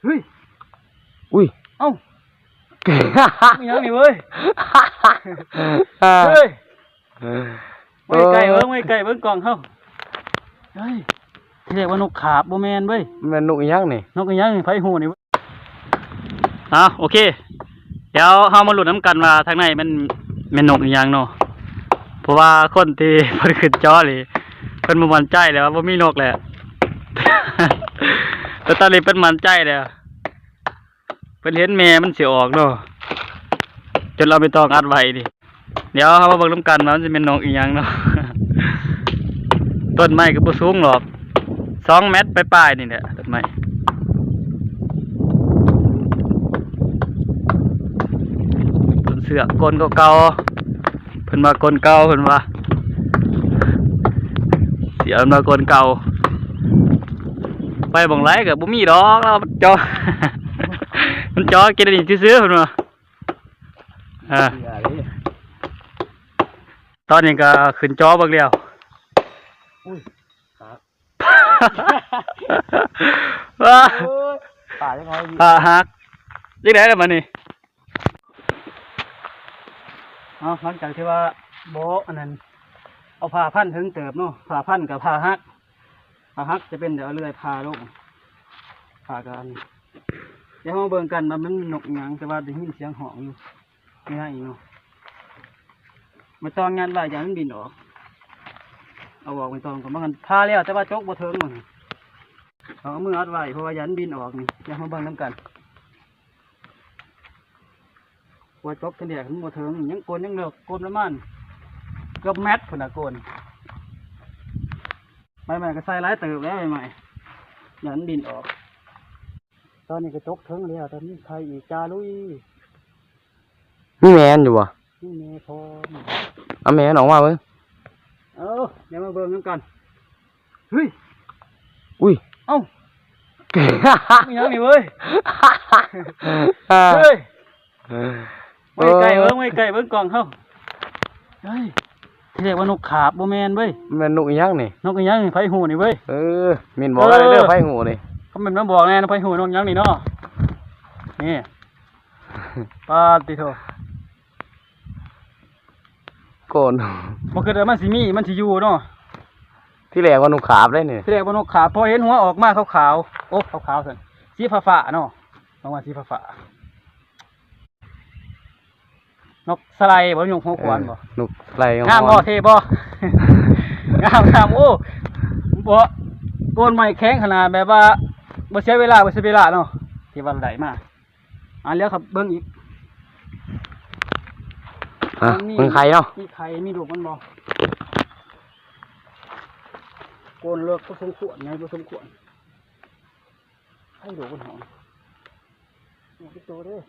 เฮ้ยอุ้ยเอ้ายังนี่เว้ยเฮ้ยไม่ไก่เบิ้งกล่องเฮ้าเฮ้ยเรียกว่านกขาบโบแมนเว้ยมันนกยังนี่นกยังไฟหูนี่โอเคเดี๋ยวเฮามาหลุดน้ำกันว่าทางในมันนกยังเนาะเพราะว่าคนที่เพิ่นขึ้นจอเลยเพิ่นบ่มั่นใจแล้วว่ามีนกแหละแต่ตอนนี้เพิ่นมั่นใจแล้วเพิ่นเห็นแม่มันสิออกเนาะจนเราไปตองอัดไว้ดิเดี๋ยวเฮามาเบิ่งน้ำกันว่ามันสิเป็นนกอีหยังเนาะต้นไม้ก็บ่สูงหรอก2 เมตรปลายๆนี่แหละต้นไม้ต้นเสือกกลเก่าๆเพิ่นว่ากลเก่าเพิ่นว่าเสียมากลเก่าไปบังไรกับบุมีดอกเราจอ มันจอกินอะไรซื้อๆเพิ่นว่าตอนนี้ก็ขึ้นจอเบิ่งแล้วป่าจังน้อยป่าฮักยังไงล่ะมันนี่หลังจากที่ว่าโบอันนั้นเอาผ้าพันถึงเติบเนาะผ้าพันกับผ้าฮักจะเป็นเดี๋ยวเลื่อยผ้าลงผ้ากันเดี๋ยวมาเบิ่งกันมันนกหยังแต่ว่าได้ยินเสียงหองอยู่ไม่ได้อีกเนาะมาตองงานไว้อย่างมันบินออกเอาออกไปตองกับมันผ้าแล้วแต่ว่าจกบ่เทิงมันเอามืออัดไว้เพราะว่ายันบินออกนี่เดี๋ยวมาเบิ่งน้ำกันว่าจกกันเดียกมันบ่เทิงยังโกนยังเลิกโกนประมาณเกือบแมตรพุ่นน่ะโกนใหม่ๆก็ใส่หลายเติบแล้วใหม่ๆยันบินออกตอนนี้ก็จกเทิงแล้วตอนนี้ใครอีกจาลุยมีแมนอยู่บ่นี่แม่พอเอาแมนออกมาเบิ่งเดี๋ยวมาเบิ่งน้ำกันเฮ้ยอุ้ยเอ้ายังนี่เว้ยเฮ้ยไม่ไก่เบิ้งกล่องเฮ้าเฮ้ยเรียกว่านกขาบโบแมนเว้ยมันนกยังนี่นกยังไฟหูนี่เว้ยมินบอกอะไรเด้อไฟหูนี่เขาเป็นมาบอกไงไฟหูนกยังนี่เนาะนี่ปาติโถโกนมันเกิดมันสิมีมันสิอยู่เนาะที่แรกว่านกขาบได้เนี่ยที่แรกว่านกขาบพอเห็นหัวออกมาขาวๆโอ้ขาวๆสิสีฟ้าๆเนาะลองมาสีฟ้านกสไลบ่ยงหัวขวานบ่นกสไลงามบ่เท่บ่งามโอ้บ่โกนไม้แข็งขนาดแบบว่าบ่เสียเวลาเนาะที่วันไหลมาเลี้ยวครับเบิ่งอีกมึงใครเนาะมีไข่มีลูกมันบ่โกนเลิกก็สมควรไงก็สมควรให้ดูกันหอมนี่ตัวเด้อ